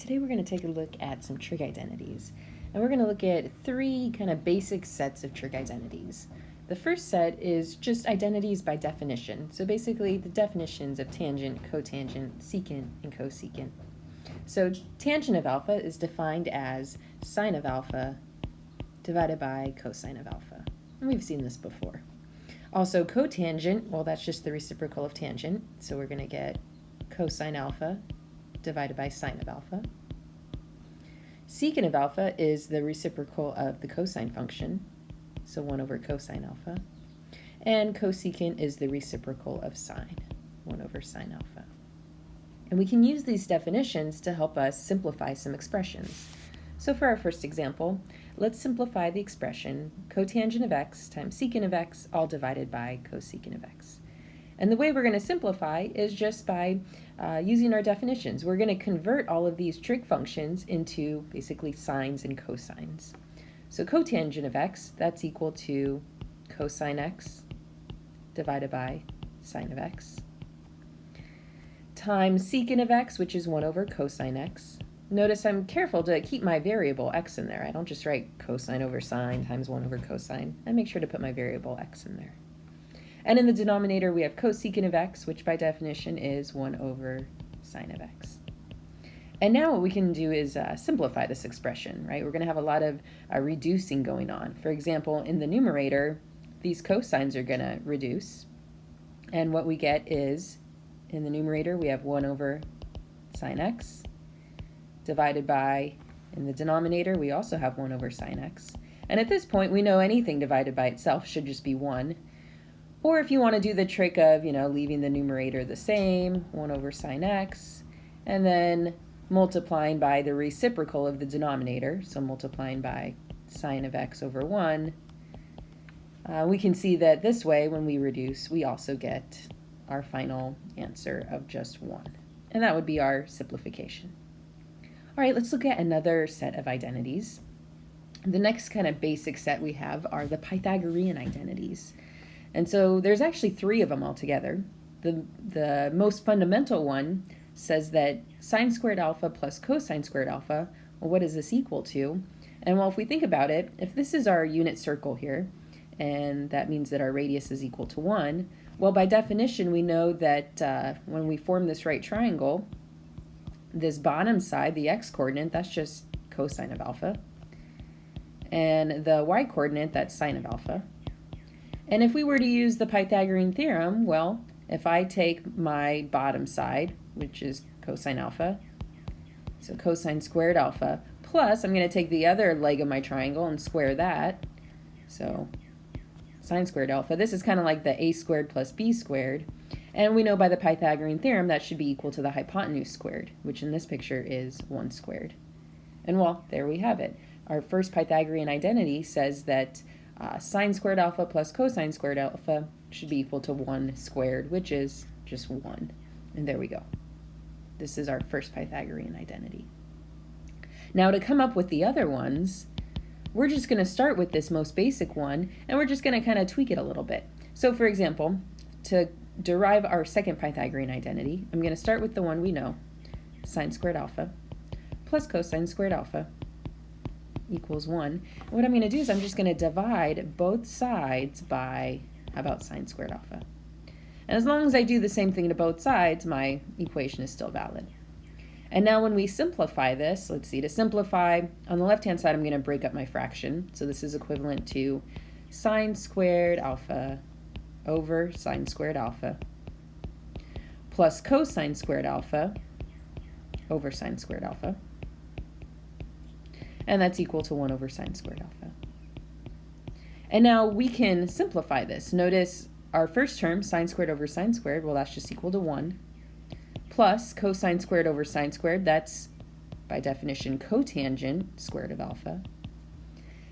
Today we're going to take a look at some trig identities. And we're going to look at three kind of basic sets of trig identities. The first set is just identities by definition. So basically the definitions of tangent, cotangent, secant, and cosecant. So tangent of alpha is defined as sine of alpha divided by cosine of alpha. And we've seen this before. Also cotangent, well, that's just the reciprocal of tangent. So we're going to get cosine alpha divided by sine of alpha. Secant of alpha is the reciprocal of the cosine function, so 1 over cosine alpha. And cosecant is the reciprocal of sine, 1 over sine alpha. And we can use these definitions to help us simplify some expressions. So for our first example, let's simplify the expression cotangent of x times secant of x, all divided by cosecant of x. And the way we're going to simplify is just by using our definitions. We're going to convert all of these trig functions into basically sines and cosines. So cotangent of x, that's equal to cosine x divided by sine of x, times secant of x, which is 1 over cosine x. Notice I'm careful to keep my variable x in there. I don't just write cosine over sine times 1 over cosine. I make sure to put my variable x in there. And in the denominator, we have cosecant of x, which by definition is 1 over sine of x. And now what we can do is simplify this expression, right? We're going to have a lot of reducing going on. For example, in the numerator, these cosines are going to reduce. And what we get is, in the numerator, we have 1 over sine x divided by, in the denominator, we also have 1 over sine x. And at this point, we know anything divided by itself should just be 1. Or if you want to do the trick of, leaving the numerator the same, 1 over sine x, and then multiplying by the reciprocal of the denominator, so multiplying by sine of x over 1, we can see that this way, when we reduce, we also get our final answer of just 1. And that would be our simplification. All right, let's look at another set of identities. The next kind of basic set we have are the Pythagorean identities. And so there's actually 3 of them altogether. The most fundamental one says that sine squared alpha plus cosine squared alpha, well, what is this equal to? And well, if we think about it, if this is our unit circle here, and that means that our radius is equal to 1, well, by definition, we know that when we form this right triangle, this bottom side, the x-coordinate, that's just cosine of alpha. And the y-coordinate, that's sine of alpha. And if we were to use the Pythagorean theorem, well, if I take my bottom side, which is cosine alpha, so cosine squared alpha, plus I'm going to take the other leg of my triangle and square that, so sine squared alpha. This is kind of like the a squared plus b squared. And we know by the Pythagorean theorem that should be equal to the hypotenuse squared, which in this picture is 1 squared. And well, there we have it. Our first Pythagorean identity says that sine squared alpha plus cosine squared alpha should be equal to 1 squared, which is just 1. And there we go. This is our first Pythagorean identity. Now to come up with the other ones, we're just going to start with this most basic one, and we're just going to kind of tweak it a little bit. So for example, to derive our second Pythagorean identity, I'm going to start with the one we know, sine squared alpha plus cosine squared alpha equals 1. And what I'm going to do is I'm just going to divide both sides by, how about sine squared alpha? And as long as I do the same thing to both sides, my equation is still valid. And now when we simplify this, let's see, to simplify, on the left-hand side, I'm going to break up my fraction. So this is equivalent to sine squared alpha over sine squared alpha plus cosine squared alpha over sine squared alpha. And that's equal to 1 over sine squared alpha. And now we can simplify this. Notice our first term, sine squared over sine squared, well, that's just equal to 1, plus cosine squared over sine squared, that's by definition cotangent squared of alpha.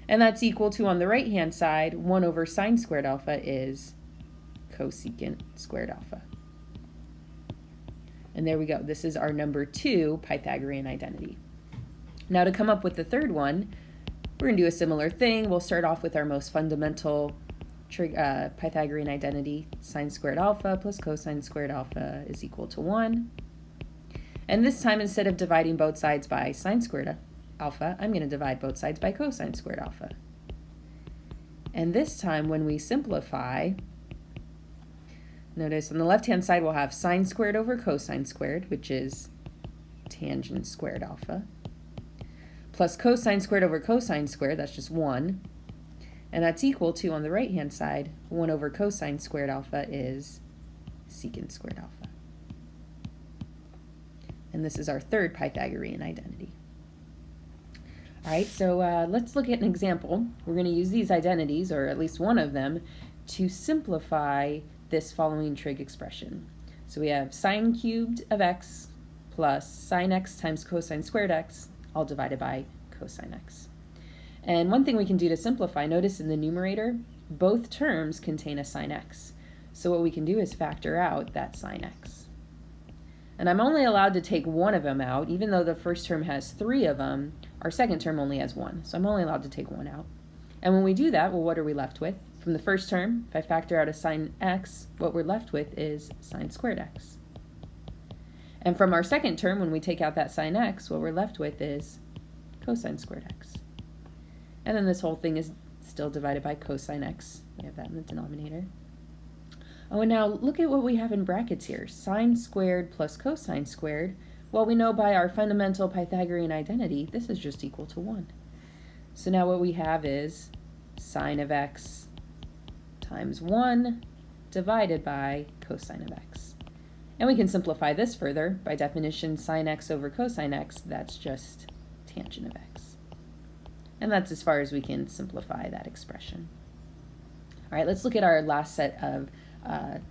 And that's equal to, on the right-hand side, 1 over sine squared alpha is cosecant squared alpha. And there we go. This is our number 2 Pythagorean identity. Now to come up with the third one, we're going to do a similar thing. We'll start off with our most fundamental Pythagorean identity, sine squared alpha plus cosine squared alpha is equal to 1. And this time, instead of dividing both sides by sine squared alpha, I'm going to divide both sides by cosine squared alpha. And this time, when we simplify, notice on the left-hand side we'll have sine squared over cosine squared, which is tangent squared alpha, plus cosine squared over cosine squared, that's just 1. And that's equal to, on the right-hand side, 1 over cosine squared alpha is secant squared alpha. And this is our third Pythagorean identity. All right, so let's look at an example. We're going to use these identities, or at least one of them, to simplify this following trig expression. So we have sine cubed of x plus sine x times cosine squared x, all divided by cosine x. And one thing we can do to simplify, notice in the numerator, both terms contain a sine x. So what we can do is factor out that sine x. And I'm only allowed to take one of them out, even though the first term has 3 of them, our second term only has 1. So I'm only allowed to take 1 out. And when we do that, well, what are we left with? From the first term, if I factor out a sine x, what we're left with is sine squared x. And from our second term, when we take out that sine x, what we're left with is cosine squared x. And then this whole thing is still divided by cosine x. We have that in the denominator. Oh, and now look at what we have in brackets here. Sine squared plus cosine squared. Well, we know by our fundamental Pythagorean identity, this is just equal to 1. So now what we have is sine of x times 1 divided by cosine of x. And we can simplify this further. By definition, sine x over cosine x, that's just tangent of x. And that's as far as we can simplify that expression. All right, let's look at our last set of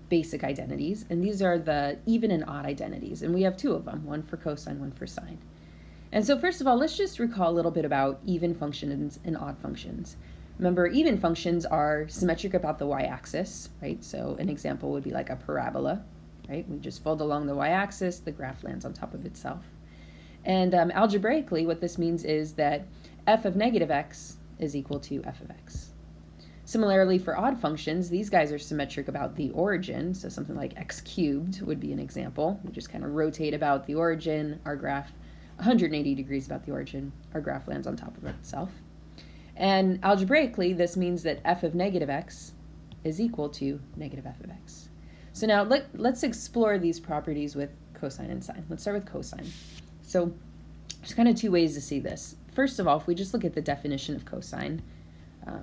basic identities. And these are the even and odd identities. And we have 2 of them, one for cosine, one for sine. And so first of all, let's just recall a little bit about even functions and odd functions. Remember, even functions are symmetric about the y-axis, right? So an example would be like a parabola, right? We just fold along the y-axis, the graph lands on top of itself. And algebraically, what this means is that f of negative x is equal to f of x. Similarly, for odd functions, these guys are symmetric about the origin, so something like x cubed would be an example. We just kind of rotate about the origin, our graph 180 degrees about the origin, our graph lands on top of itself. And algebraically, this means that f of negative x is equal to negative f of x. So now let's explore these properties with cosine and sine. Let's start with cosine. So there's kind of 2 ways to see this. First of all, if we just look at the definition of cosine,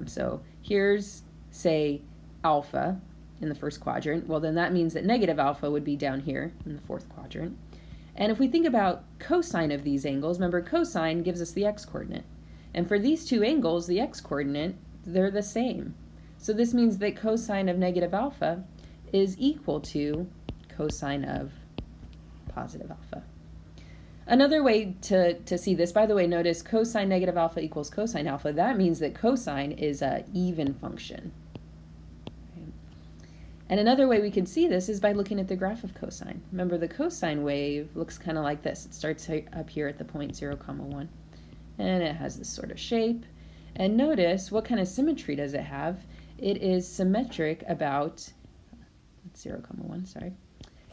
so here's, say, alpha in the first quadrant. Well, then that means that negative alpha would be down here in the 4th quadrant. And if we think about cosine of these angles, remember cosine gives us the x-coordinate. And for these 2 angles, the x-coordinate, they're the same. So this means that cosine of negative alpha is equal to cosine of positive alpha. Another way to see this, by the way, notice cosine negative alpha equals cosine alpha. That means that cosine is an even function. Okay. And another way we can see this is by looking at the graph of cosine. Remember, the cosine wave looks kind of like this. It starts up here at the point 0, 1, and it has this sort of shape. And notice, what kind of symmetry does it have? It is symmetric about 0, 1, sorry.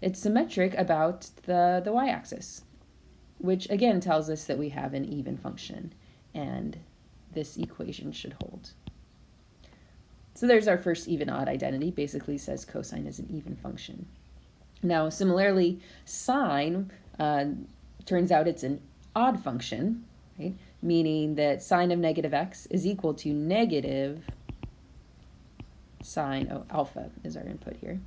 It's symmetric about the y-axis, which again tells us that we have an even function, and this equation should hold. So there's our first even-odd identity, basically says cosine is an even function. Now similarly, sine turns out it's an odd function, right? Meaning that sine of negative x is equal to negative sine, alpha is our input here.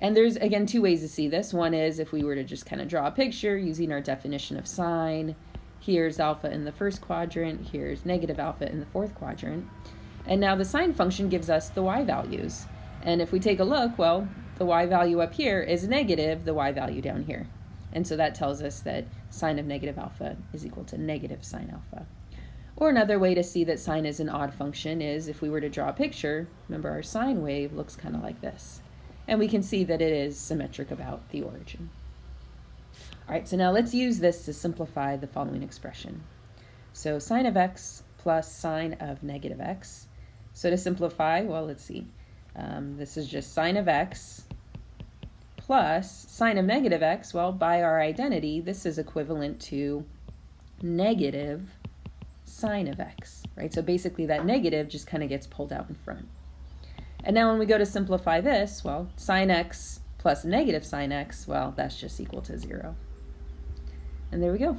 And there's, again, 2 ways to see this. One is if we were to just kind of draw a picture using our definition of sine. Here's alpha in the first quadrant. Here's negative alpha in the 4th quadrant. And now the sine function gives us the y values. And if we take a look, well, the y value up here is negative the y value down here. And so that tells us that sine of negative alpha is equal to negative sine alpha. Or another way to see that sine is an odd function is if we were to draw a picture, remember our sine wave looks kind of like this. And we can see that it is symmetric about the origin. All right, so now let's use this to simplify the following expression. So sine of x plus sine of negative x. So to simplify, well, let's see. This is just sine of x plus sine of negative x, well, by our identity, this is equivalent to negative sine of x, right? So basically that negative just kind of gets pulled out in front. And now when we go to simplify this, well, sine x plus negative sine x, well, that's just equal to 0. And there we go.